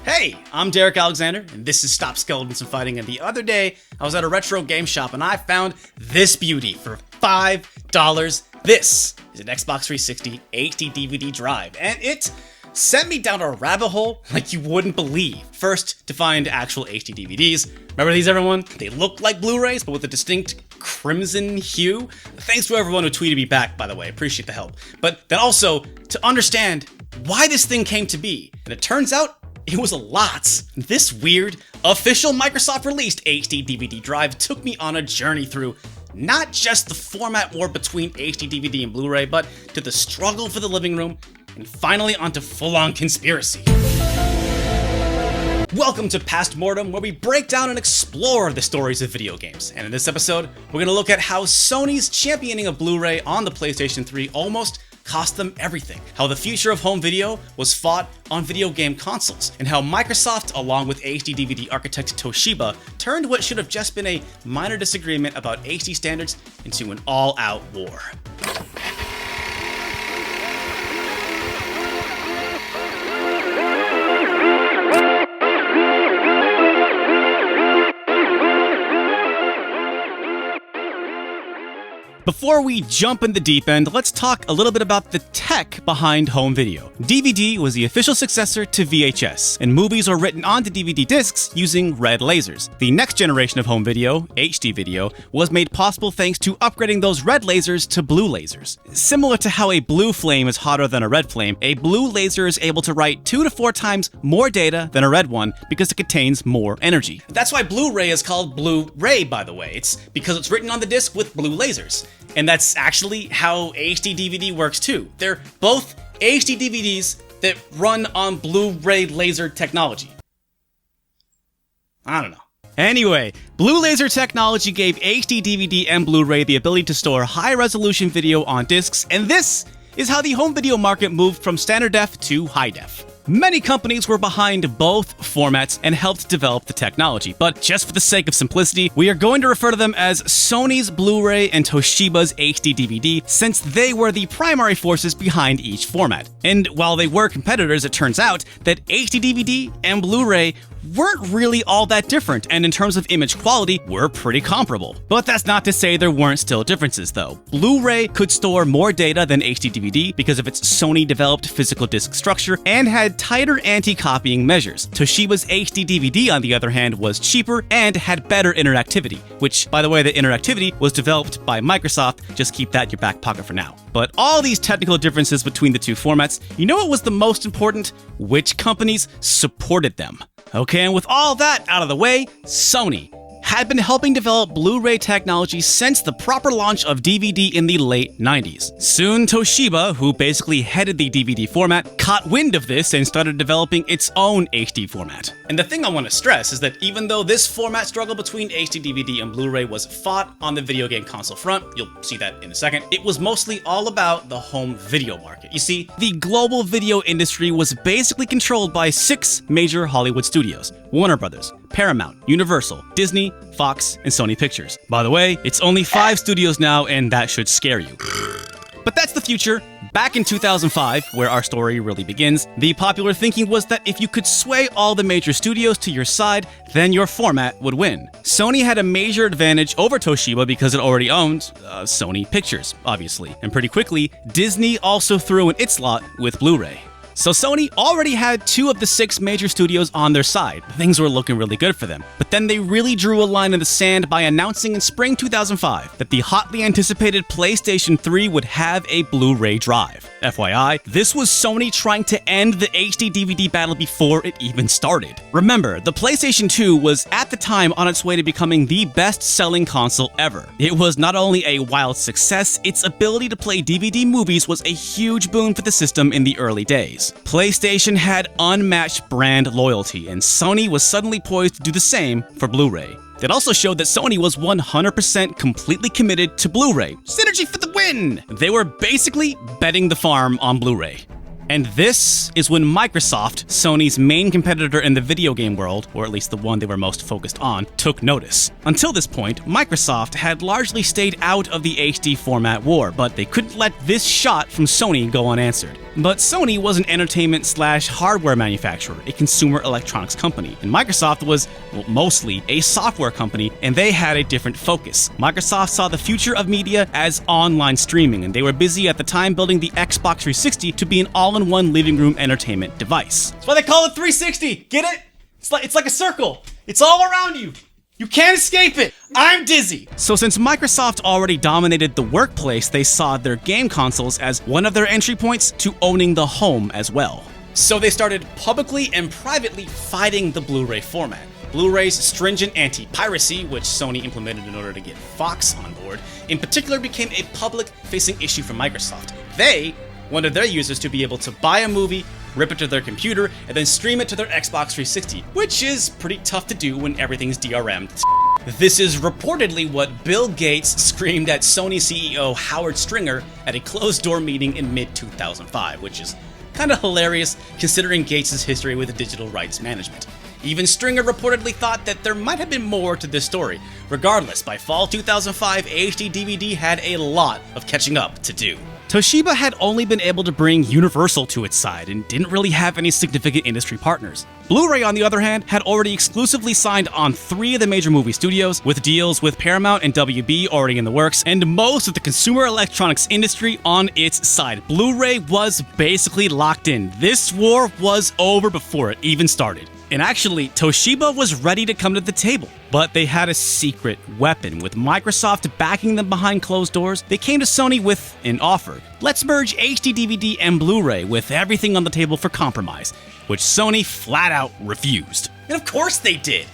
Hey, I'm Derek Alexander, and this is Stop Skeletons and Fighting, and the other day, I was at a retro game shop and I found this beauty for $5. This is an Xbox 360 HD DVD drive, and it sent me down a rabbit hole like you wouldn't believe. First, to find actual HD DVDs. Remember these, everyone? They look like Blu-rays, but with a distinct crimson hue. Thanks to everyone who tweeted me back, by the way. Appreciate the help. But then also, to understand why this thing came to be. And it turns out, it was a lot. This weird, official Microsoft-released HD DVD drive took me on a journey through not just the format war between HD DVD and Blu-ray, but to the struggle for the living room, and finally onto full-on conspiracy. Welcome to Past Mortem, where we break down and explore the stories of video games. And in this episode, we're going to look at how Sony's championing of Blu-ray on the PlayStation 3 almost cost them everything, how the future of home video was fought on video game consoles, and how Microsoft, along with HD DVD architect Toshiba, turned what should have just been a minor disagreement about HD standards into an all-out war. Before we jump in the deep end, let's talk a little bit about the tech behind home video. DVD was the official successor to VHS, and movies are written onto DVD discs using red lasers. The next generation of home video, HD video, was made possible thanks to upgrading those red lasers to blue lasers. Similar to how a blue flame is hotter than a red flame, a blue laser is able to write 2 to 4 times more data than a red one because it contains more energy. That's why Blu-ray is called Blu-ray, by the way. It's because it's written on the disc with blue lasers. And that's actually how HD DVD works too. They're both HD DVDs that run on Blu-ray laser technology. I don't know. Anyway, blue laser technology gave HD DVD and Blu-ray the ability to store high-resolution video on discs, and this is how the home video market moved from standard def to high def. Many companies were behind both formats and helped develop the technology, but just for the sake of simplicity, we are going to refer to them as Sony's Blu-ray and Toshiba's HD DVD, since they were the primary forces behind each format. And while they were competitors, it turns out that HD DVD and Blu-ray weren't really all that different, and in terms of image quality, were pretty comparable. But that's not to say there weren't still differences, though. Blu-ray could store more data than HD DVD because of its Sony-developed physical disc structure and had tighter anti-copying measures. Toshiba's HD DVD, on the other hand, was cheaper and had better interactivity, which, by the way, the interactivity was developed by Microsoft. Just keep that in your back pocket for now. But all these technical differences between the two formats, you know what was the most important? Which companies supported them. Okay, and with all that out of the way, Sony had been helping develop Blu-ray technology since the proper launch of DVD in the late 90s. Soon, Toshiba, who basically headed the DVD format, caught wind of this and started developing its own HD format. And the thing I want to stress is that even though this format struggle between HD DVD and Blu-ray was fought on the video game console front, you'll see that in a second, it was mostly all about the home video market. You see, the global video industry was basically controlled by 6 major Hollywood studios: Warner Brothers, Paramount, Universal, Disney, Fox, and Sony Pictures. By the way, it's only 5 studios now, and that should scare you. But that's the future. Back in 2005, where our story really begins, the popular thinking was that if you could sway all the major studios to your side, then your format would win. Sony had a major advantage over Toshiba because it already owned Sony Pictures, obviously. And pretty quickly, Disney also threw in its lot with Blu-ray. So Sony already had 2 of the 6 major studios on their side. Things were looking really good for them. But then they really drew a line in the sand by announcing in spring 2005 that the hotly anticipated PlayStation 3 would have a Blu-ray drive. FYI, this was Sony trying to end the HD DVD battle before it even started. Remember, the PlayStation 2 was at the time on its way to becoming the best-selling console ever. It was not only a wild success, its ability to play DVD movies was a huge boon for the system in the early days. PlayStation had unmatched brand loyalty, and Sony was suddenly poised to do the same for Blu-ray. It also showed that Sony was 100% completely committed to Blu-ray. Synergy for the win! They were basically betting the farm on Blu-ray. And this is when Microsoft, Sony's main competitor in the video game world, or at least the one they were most focused on, took notice. Until this point, Microsoft had largely stayed out of the HD format war, but they couldn't let this shot from Sony go unanswered. But Sony was an entertainment/hardware manufacturer, a consumer electronics company, and Microsoft was, well, mostly a software company, and they had a different focus. Microsoft saw the future of media as online streaming, and they were busy at the time building the Xbox 360 to be an all-in-one living room entertainment device. That's why they call it 360, get it? It's like a circle. It's all around you. You can't escape it! I'm dizzy! So since Microsoft already dominated the workplace, they saw their game consoles as one of their entry points to owning the home as well. So they started publicly and privately fighting the Blu-ray format. Blu-ray's stringent anti-piracy, which Sony implemented in order to get Fox on board, in particular became a public-facing issue for Microsoft. They wanted their users to be able to buy a movie, rip it to their computer, and then stream it to their Xbox 360, which is pretty tough to do when everything's DRM'd. This is reportedly what Bill Gates screamed at Sony CEO Howard Stringer at a closed-door meeting in mid-2005, which is kind of hilarious considering Gates' history with digital rights management. Even Stringer reportedly thought that there might have been more to this story. Regardless, by fall 2005, HD DVD had a lot of catching up to do. Toshiba had only been able to bring Universal to its side and didn't really have any significant industry partners. Blu-ray, on the other hand, had already exclusively signed on 3 of the major movie studios, with deals with Paramount and WB already in the works, and most of the consumer electronics industry on its side. Blu-ray was basically locked in. This war was over before it even started. And actually, Toshiba was ready to come to the table, but they had a secret weapon. With Microsoft backing them behind closed doors, they came to Sony with an offer. Let's merge HD DVD and Blu-ray with everything on the table for compromise, which Sony flat out refused. And of course they did.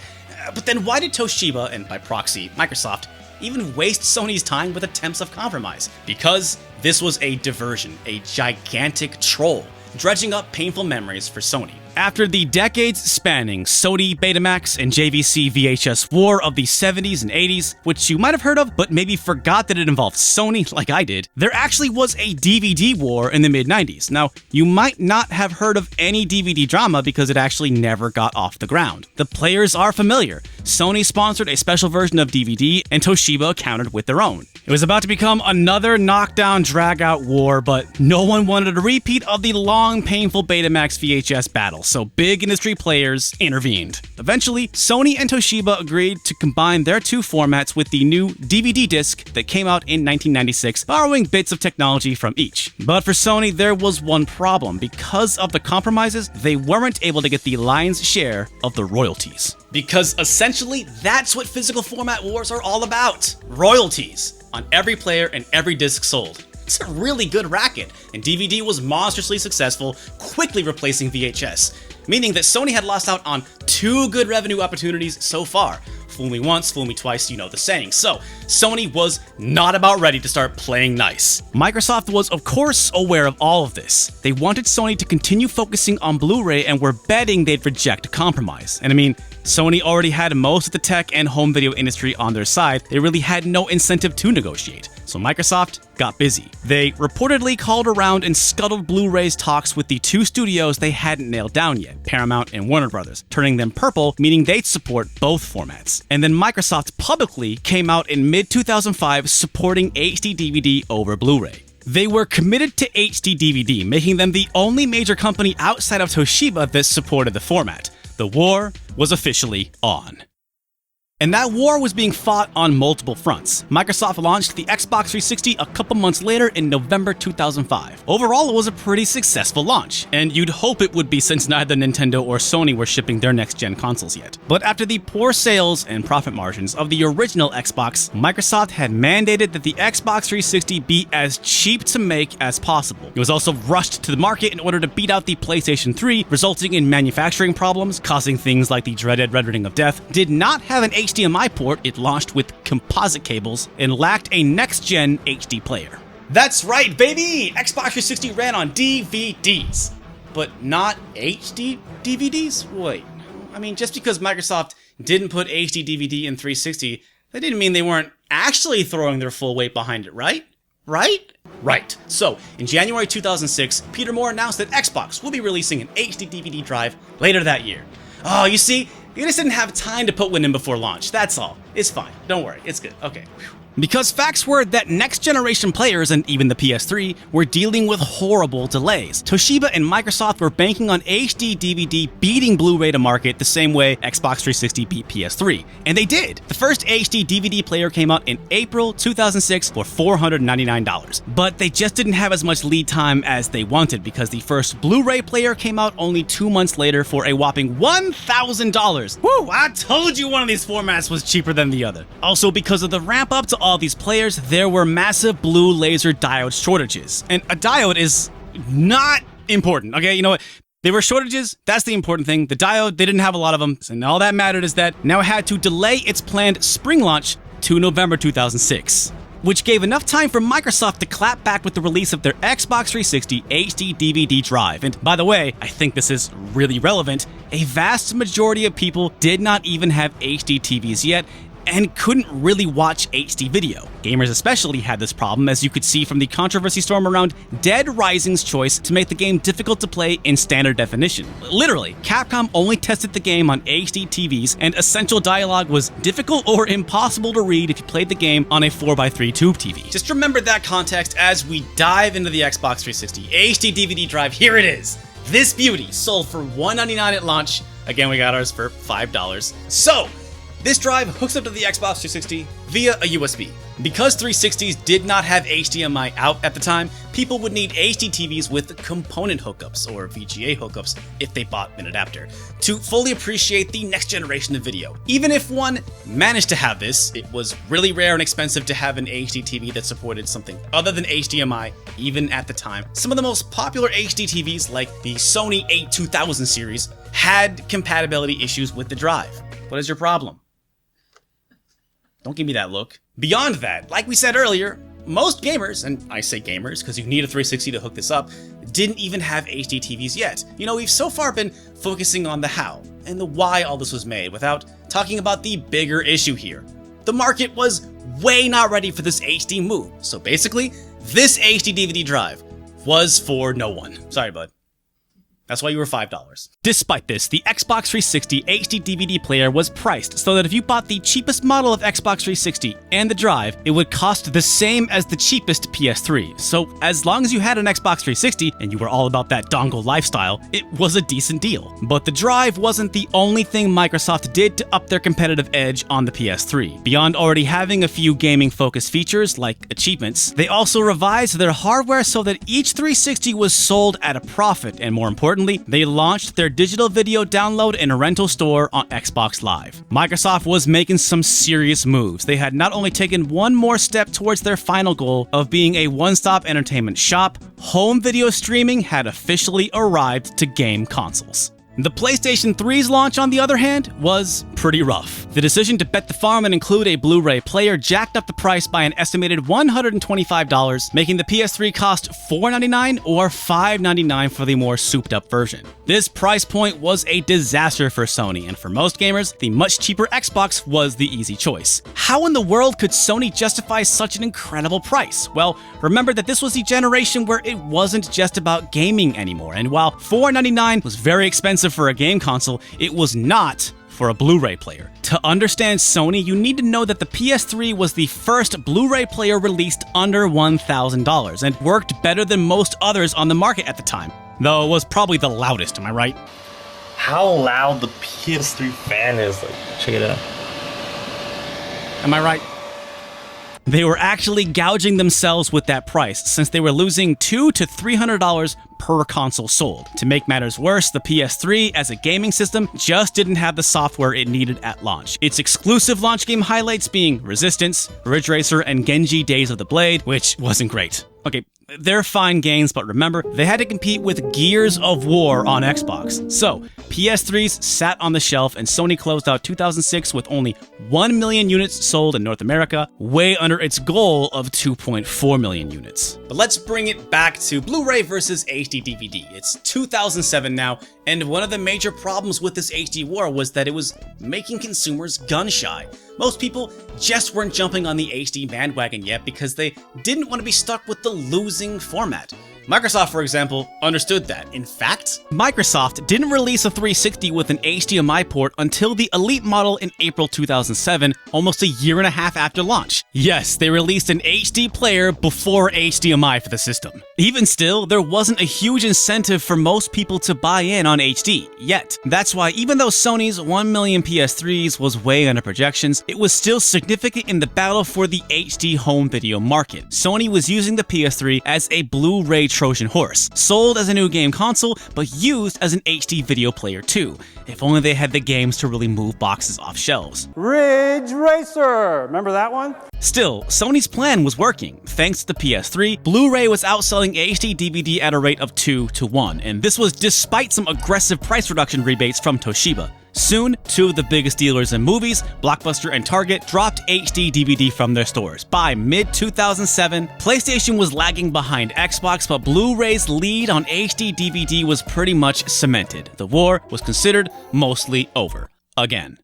But then why did Toshiba, and by proxy, Microsoft, even waste Sony's time with attempts of compromise? Because this was a diversion, a gigantic troll, dredging up painful memories for Sony. After the decades-spanning Sony Betamax and JVC VHS war of the 70s and 80s, which you might have heard of, but maybe forgot that it involved Sony like I did, there actually was a DVD war in the mid-90s. Now, you might not have heard of any DVD drama because it actually never got off the ground. The players are familiar. Sony sponsored a special version of DVD, and Toshiba countered with their own. It was about to become another knockdown, drag-out war, but no one wanted a repeat of the long, painful Betamax VHS battle, so big industry players intervened. Eventually, Sony and Toshiba agreed to combine their 2 formats with the new DVD disc that came out in 1996, borrowing bits of technology from each. But for Sony, there was one problem. Because of the compromises, they weren't able to get the lion's share of the royalties. Because essentially, that's what physical format wars are all about. Royalties on every player and every disc sold. It's a really good racket, and DVD was monstrously successful, quickly replacing VHS, meaning that Sony had lost out on 2 good revenue opportunities so far. Fool me once, fool me twice, you know the saying. So, Sony was not about ready to start playing nice. Microsoft was, of course, aware of all of this. They wanted Sony to continue focusing on Blu-ray and were betting they'd reject a compromise. And I mean, Sony already had most of the tech and home video industry on their side. They really had no incentive to negotiate. So Microsoft got busy. They reportedly called around and scuttled Blu-ray's talks with the 2 studios they hadn't nailed down yet, Paramount and Warner Brothers, turning them purple, meaning they'd support both formats. And then Microsoft publicly came out in mid-2005 supporting HD DVD over Blu-ray. They were committed to HD DVD, making them the only major company outside of Toshiba that supported the format. The war was officially on. And that war was being fought on multiple fronts. Microsoft launched the Xbox 360 a couple months later in November 2005. Overall, it was a pretty successful launch, and you'd hope it would be since neither Nintendo or Sony were shipping their next-gen consoles yet. But after the poor sales and profit margins of the original Xbox, Microsoft had mandated that the Xbox 360 be as cheap to make as possible. It was also rushed to the market in order to beat out the PlayStation 3, resulting in manufacturing problems, causing things like the dreaded Red Ring of Death, did not have an HDMI port, it launched with composite cables, and lacked a next-gen HD player. That's right, baby! Xbox 360 ran on DVDs, but not HD DVDs? Wait, I mean, just because Microsoft didn't put HD DVD in 360, that didn't mean they weren't actually throwing their full weight behind it, right? Right? Right. So, in January 2006, Peter Moore announced that Xbox will be releasing an HD DVD drive later that year. Oh, you see, you just didn't have time to put one in before launch, that's all. It's fine, don't worry, it's good, okay. Because facts were that next-generation players, and even the PS3, were dealing with horrible delays. Toshiba and Microsoft were banking on HD DVD beating Blu-ray to market the same way Xbox 360 beat PS3. And they did! The first HD DVD player came out in April 2006 for $499. But they just didn't have as much lead time as they wanted because the first Blu-ray player came out only 2 months later for a whopping $1,000. Woo! I told you one of these formats was cheaper than the other. Also, because of the ramp-up to all these players, there were massive blue laser diode shortages. And a diode is not important, okay? You know what? There were shortages, that's the important thing. The diode, they didn't have a lot of them, and all that mattered is that now it had to delay its planned spring launch to November 2006, which gave enough time for Microsoft to clap back with the release of their Xbox 360 HD DVD drive. And by the way, I think this is really relevant, a vast majority of people did not even have HD TVs yet, and couldn't really watch HD video. Gamers especially had this problem, as you could see from the controversy storm around Dead Rising's choice to make the game difficult to play in standard definition. Literally, Capcom only tested the game on HD TVs, and essential dialogue was difficult or impossible to read if you played the game on a 4x3 tube TV. Just remember that context as we dive into the Xbox 360 HD DVD drive. Here it is. This beauty sold for $199 at launch. Again, we got ours for $5. So, this drive hooks up to the Xbox 360 via a USB. Because 360s did not have HDMI out at the time, people would need HD TVs with component hookups, or VGA hookups, if they bought an adapter, to fully appreciate the next generation of video. Even if one managed to have this, it was really rare and expensive to have an HD TV that supported something other than HDMI, even at the time. Some of the most popular HD TVs, like the Sony A2000 series, had compatibility issues with the drive. What is your problem? Don't give me that look. Beyond that, like we said earlier, most gamers, and I say gamers because you need a 360 to hook this up, didn't even have HD TVs yet. You know, we've so far been focusing on the how and the why all this was made without talking about the bigger issue here. The market was way not ready for this HD move. So basically, this HD DVD drive was for no one. Sorry, bud. That's why you were $5. Despite this, the Xbox 360 HD DVD player was priced so that if you bought the cheapest model of Xbox 360 and the drive, it would cost the same as the cheapest PS3. So as long as you had an Xbox 360 and you were all about that dongle lifestyle, it was a decent deal. But the drive wasn't the only thing Microsoft did to up their competitive edge on the PS3. Beyond already having a few gaming-focused features like achievements, they also revised their hardware so that each 360 was sold at a profit, and more importantly, they launched their digital video download and rental store on Xbox Live. Microsoft was making some serious moves. They had not only taken one more step towards their final goal of being a one-stop entertainment shop, home video streaming had officially arrived to game consoles. The PlayStation 3's launch, on the other hand, was pretty rough. The decision to bet the farm and include a Blu-ray player jacked up the price by an estimated $125, making the PS3 cost $499 or $599 for the more souped-up version. This price point was a disaster for Sony, and for most gamers, the much cheaper Xbox was the easy choice. How in the world could Sony justify such an incredible price? Well, remember that this was the generation where it wasn't just about gaming anymore, and while $499 was very expensive for a game console, it was not for a Blu-ray player. To understand Sony, you need to know that the PS3 was the first Blu-ray player released under $1,000 and worked better than most others on the market at the time. Though it was probably the loudest, am I right? How loud the PS3 fan is, like, check it out. Am I right? They were actually gouging themselves with that price, since they were losing $200 to $300 per console sold. To make matters worse, the PS3 as a gaming system just didn't have the software it needed at launch. Its exclusive launch game highlights being Resistance, Ridge Racer, and Genji Days of the Blade, which wasn't great. Okay, they're fine games, but remember, they had to compete with Gears of War on Xbox. So, PS3s sat on the shelf, and Sony closed out 2006 with only 1 million units sold in North America, way under its goal of 2.4 million units. But let's bring it back to Blu-ray versus HD DVD. It's 2007 now, and one of the major problems with this HD war was that it was making consumers gun-shy. Most people just weren't jumping on the HD bandwagon yet because they didn't want to be stuck with the losing format. Microsoft, for example, understood that. In fact, Microsoft didn't release a 360 with an HDMI port until the Elite model in April 2007, almost a year and a half after launch. Yes, they released an HD player before HDMI for the system. Even still, there wasn't a huge incentive for most people to buy in on HD, yet. That's why even though Sony's 1 million PS3s was way under projections, it was still significant in the battle for the HD home video market. Sony was using the PS3 as a Blu-ray Trojan horse, sold as a new game console, but used as an HD video player too. If only they had the games to really move boxes off shelves. Ridge Racer! Remember that one? Still, Sony's plan was working. Thanks to the PS3, Blu-ray was outselling HD DVD at a rate of 2 to 1, and this was despite some aggressive price reduction rebates from Toshiba. Soon, two of the biggest dealers in movies, Blockbuster and Target, dropped HD DVD from their stores. By mid-2007, PlayStation was lagging behind Xbox, but Blu-ray's lead on HD DVD was pretty much cemented. The war was considered mostly over. Again.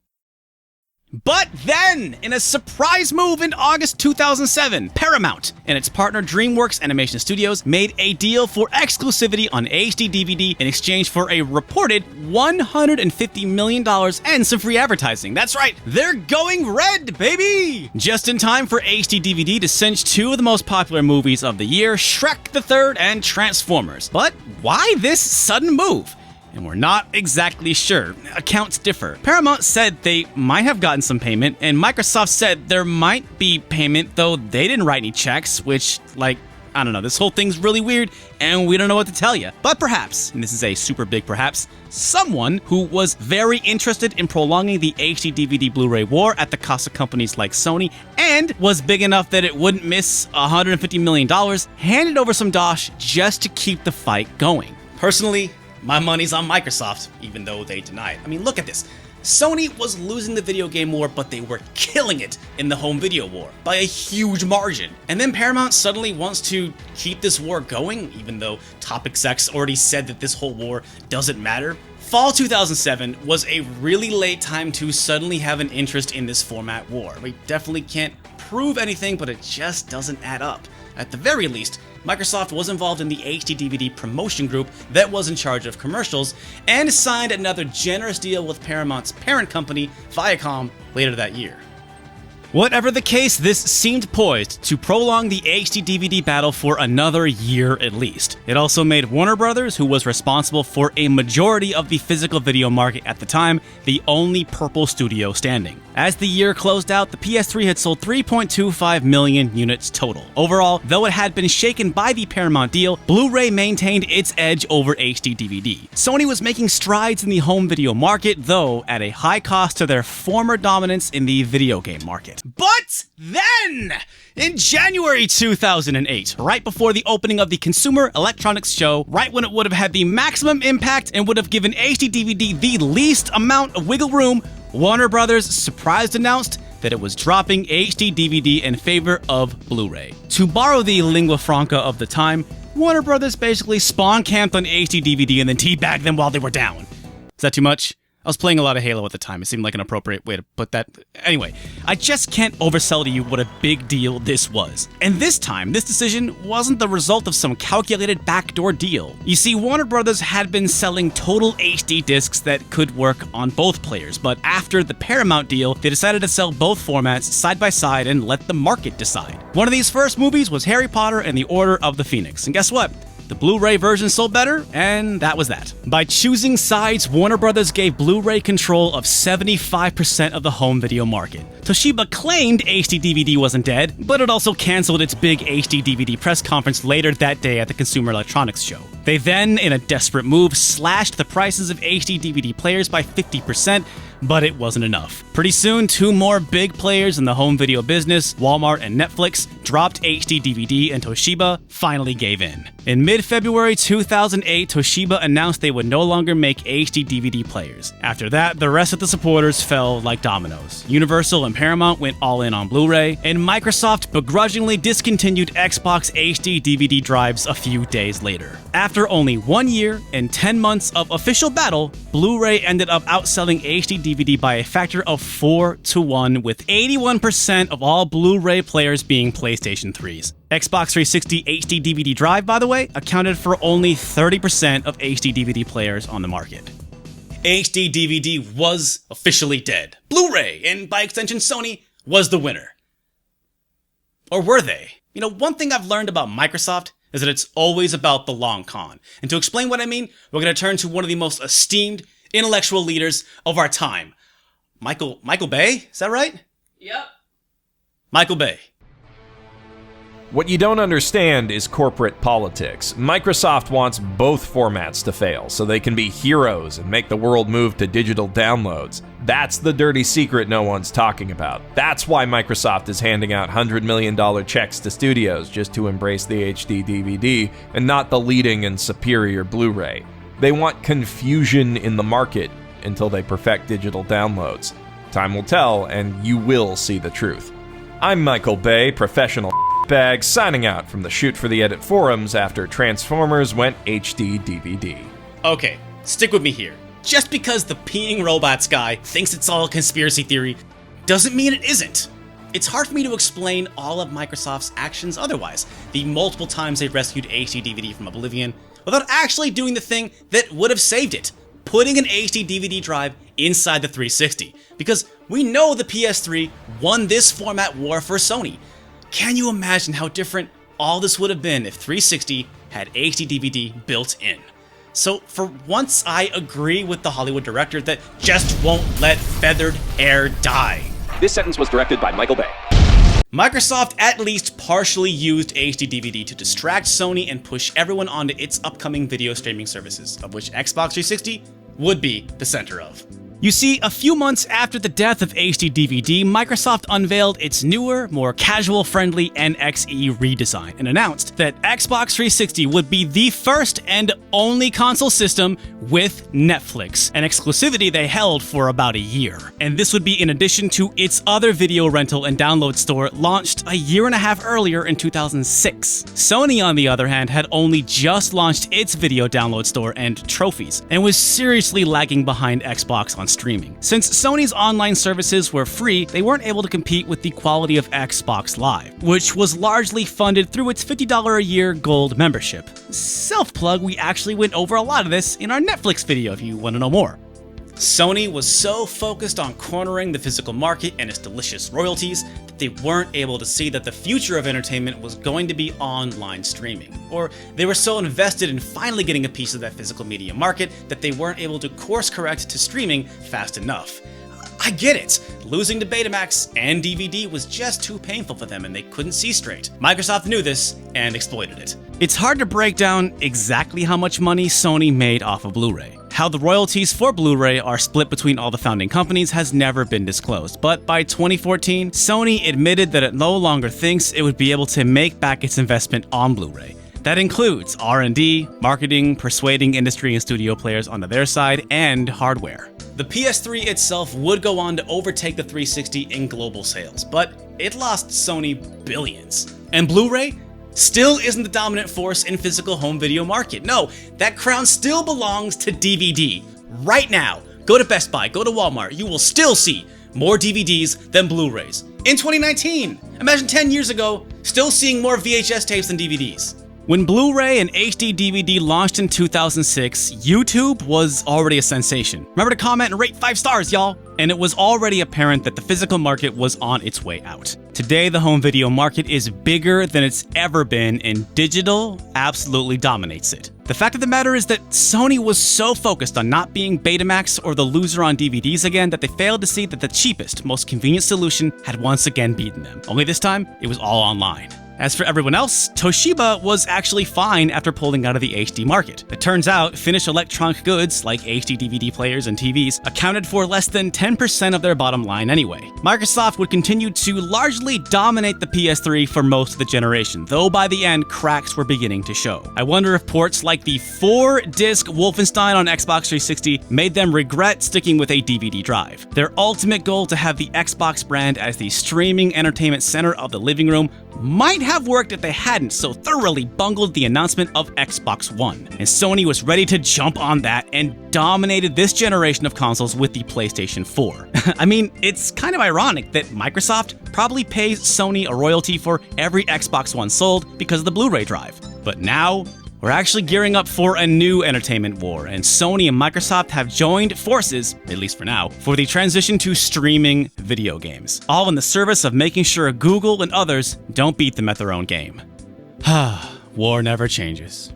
But then, in a surprise move in August 2007, Paramount and its partner DreamWorks Animation Studios made a deal for exclusivity on HD DVD in exchange for a reported $150 million and some free advertising. That's right, they're going red, baby! Just in time for HD DVD to cinch two of the most popular movies of the year, Shrek the Third and Transformers. But why this sudden move? And we're not exactly sure. Accounts differ. Paramount said they might have gotten some payment, and Microsoft said there might be payment, though they didn't write any checks, which, like, I don't know, this whole thing's really weird, and we don't know what to tell you. But perhaps, and this is a super big perhaps, someone who was very interested in prolonging the HD DVD Blu-ray war at the cost of companies like Sony, and was big enough that it wouldn't miss $150 million, handed over some dosh just to keep the fight going. Personally, my money's on Microsoft, even though they deny it. I mean, look at this. Sony was losing the video game war, but they were killing it in the home video war by a huge margin. And then Paramount suddenly wants to keep this war going, even though top execs already said that this whole war doesn't matter. Fall 2007 was a really late time to suddenly have an interest in this format war. We definitely can't prove anything, but it just doesn't add up. At the very least, Microsoft was involved in the HD DVD promotion group that was in charge of commercials, and signed another generous deal with Paramount's parent company, Viacom, later that year. Whatever the case, this seemed poised to prolong the HD DVD battle for another year at least. It also made Warner Brothers, who was responsible for a majority of the physical video market at the time, the only purple studio standing. As the year closed out, the PS3 had sold 3.25 million units total. Overall, though it had been shaken by the Paramount deal, Blu-ray maintained its edge over HD DVD. Sony was making strides in the home video market, though at a high cost to their former dominance in the video game market. But then, in January 2008, right before the opening of the Consumer Electronics Show, right when it would have had the maximum impact and would have given HD DVD the least amount of wiggle room, Warner Brothers surprised announced that it was dropping HD DVD in favor of Blu-ray. To borrow the lingua franca of the time, Warner Brothers basically spawn camped on HD DVD and then teabagged them while they were down. Is that too much? I was playing a lot of Halo at the time. It seemed like an appropriate way to put that. Anyway, I just can't oversell to you what a big deal this was. And this time, this decision wasn't the result of some calculated backdoor deal. You see, Warner Brothers had been selling total HD discs that could work on both players, but after the Paramount deal, they decided to sell both formats side by side and let the market decide. One of these first movies was Harry Potter and the Order of the Phoenix. And guess what? The Blu-ray version sold better, and that was that. By choosing sides, Warner Brothers gave Blu-ray control of 75% of the home video market. Toshiba claimed HD DVD wasn't dead, but it also canceled its big HD DVD press conference later that day at the Consumer Electronics Show. They then, in a desperate move, slashed the prices of HD DVD players by 50%, but it wasn't enough. Pretty soon, two more big players in the home video business, Walmart and Netflix, dropped HD DVD, and Toshiba finally gave in. In mid-February 2008, Toshiba announced they would no longer make HD DVD players. After that, the rest of the supporters fell like dominoes. Universal and Paramount went all in on Blu-ray, and Microsoft begrudgingly discontinued Xbox HD DVD drives a few days later. After only 1 year and 10 months of official battle, Blu-ray ended up outselling HD DVD by a factor of 4-1, with 81% of all Blu-ray players being PlayStation 3s. Xbox 360 HD DVD drive, by the way, accounted for only 30% of HD DVD players on the market. HD DVD was officially dead. Blu-ray, and by extension Sony, was the winner. Or were they? You know, one thing I've learned about Microsoft is that it's always about the long con. And to explain what I mean, we're going to turn to one of the most esteemed intellectual leaders of our time. Michael Bay? Is that right? Yep. Michael Bay. What you don't understand is corporate politics. Microsoft wants both formats to fail so they can be heroes and make the world move to digital downloads. That's the dirty secret no one's talking about. That's why Microsoft is handing out $100 million checks to studios just to embrace the HD DVD and not the leading and superior Blu-ray. They want confusion in the market until they perfect digital downloads. Time will tell, and you will see the truth. I'm Michael Bay, professional bag, signing out from the Shoot for the Edit forums after Transformers went HD DVD. Okay, stick with me here. Just because the peeing robots guy thinks it's all a conspiracy theory doesn't mean it isn't. It's hard for me to explain all of Microsoft's actions otherwise, the multiple times they rescued HD DVD from oblivion, without actually doing the thing that would have saved it, putting an HD DVD drive inside the 360. Because we know the PS3 won this format war for Sony. Can you imagine how different all this would have been if 360 had HD DVD built in? So for once, I agree with the Hollywood director that just won't let feathered hair die. This sentence was directed by Michael Bay. Microsoft at least partially used HD DVD to distract Sony and push everyone onto its upcoming video streaming services, of which Xbox 360 would be the center of. You see, a few months after the death of HD DVD, Microsoft unveiled its newer, more casual-friendly NXE redesign and announced that Xbox 360 would be the first and only console system with Netflix, an exclusivity they held for about a year. And this would be in addition to its other video rental and download store launched a year and a half earlier in 2006. Sony, on the other hand, had only just launched its video download store and trophies, and was seriously lagging behind Xbox on streaming. Since Sony's online services were free, they weren't able to compete with the quality of Xbox Live, which was largely funded through its $50 a year gold membership. Self-plug, we actually went over a lot of this in our Netflix video if you want to know more. Sony was so focused on cornering the physical market and its delicious royalties that they weren't able to see that the future of entertainment was going to be online streaming. Or they were so invested in finally getting a piece of that physical media market that they weren't able to course correct to streaming fast enough. I get it. Losing to Betamax and DVD was just too painful for them and they couldn't see straight. Microsoft knew this and exploited it. It's hard to break down exactly how much money Sony made off of Blu-ray. How the royalties for Blu-ray are split between all the founding companies has never been disclosed, but by 2014, Sony admitted that it no longer thinks it would be able to make back its investment on Blu-ray. That includes R&D, marketing, persuading industry and studio players onto their side, and hardware. The PS3 itself would go on to overtake the 360 in global sales, but it lost Sony billions. And Blu-ray still isn't the dominant force in physical home video market. No, that crown still belongs to DVD. Right now, go to Best Buy, go to Walmart, you will still see more DVDs than Blu-rays. In 2019, imagine 10 years ago, still seeing more VHS tapes than DVDs. When Blu-ray and HD DVD launched in 2006, YouTube was already a sensation. Remember to comment and rate 5 stars, y'all! And it was already apparent that the physical market was on its way out. Today, the home video market is bigger than it's ever been, and digital absolutely dominates it. The fact of the matter is that Sony was so focused on not being Betamax or the loser on DVDs again that they failed to see that the cheapest, most convenient solution had once again beaten them. Only this time, it was all online. As for everyone else, Toshiba was actually fine after pulling out of the HD market. It turns out, finished electronic goods, like HD DVD players and TVs, accounted for less than 10% of their bottom line anyway. Microsoft would continue to largely dominate the PS3 for most of the generation, though by the end, cracks were beginning to show. I wonder if ports like the 4-disc Wolfenstein on Xbox 360 made them regret sticking with a DVD drive. Their ultimate goal to have the Xbox brand as the streaming entertainment center of the living room might have worked if they hadn't so thoroughly bungled the announcement of Xbox One. And Sony was ready to jump on that and dominated this generation of consoles with the PlayStation 4. I mean, it's kind of ironic that Microsoft probably pays Sony a royalty for every Xbox One sold because of the Blu-ray drive. But now, we're actually gearing up for a new entertainment war, and Sony and Microsoft have joined forces, at least for now, for the transition to streaming video games, all in the service of making sure Google and others don't beat them at their own game. War never changes.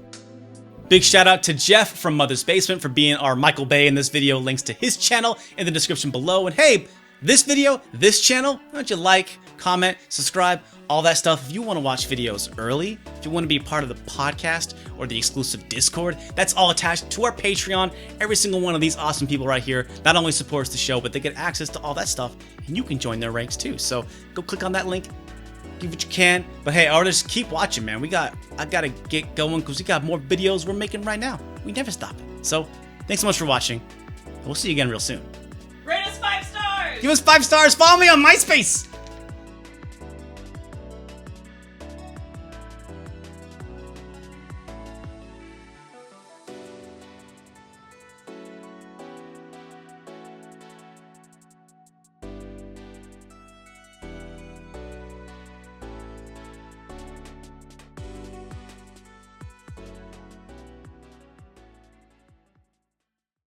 Big shout out to Jeff from Mother's Basement for being our Michael Bay in this video. Links to his channel in the description below. And hey, this video, this channel, why don't you like, comment, subscribe, all that stuff. If you want to watch videos early, if you want to be part of the podcast or the exclusive Discord, that's all attached to our Patreon. Every single one of these awesome people right here not only supports the show, but they get access to all that stuff, and you can join their ranks too. So go click on that link, give what you can. But hey, artists, keep watching, man. I gotta get going because we got more videos we're making right now. We never stop it. So thanks so much for watching, and we'll see you again real soon. Rate us 5 stars! Give us 5 stars. Follow me on MySpace.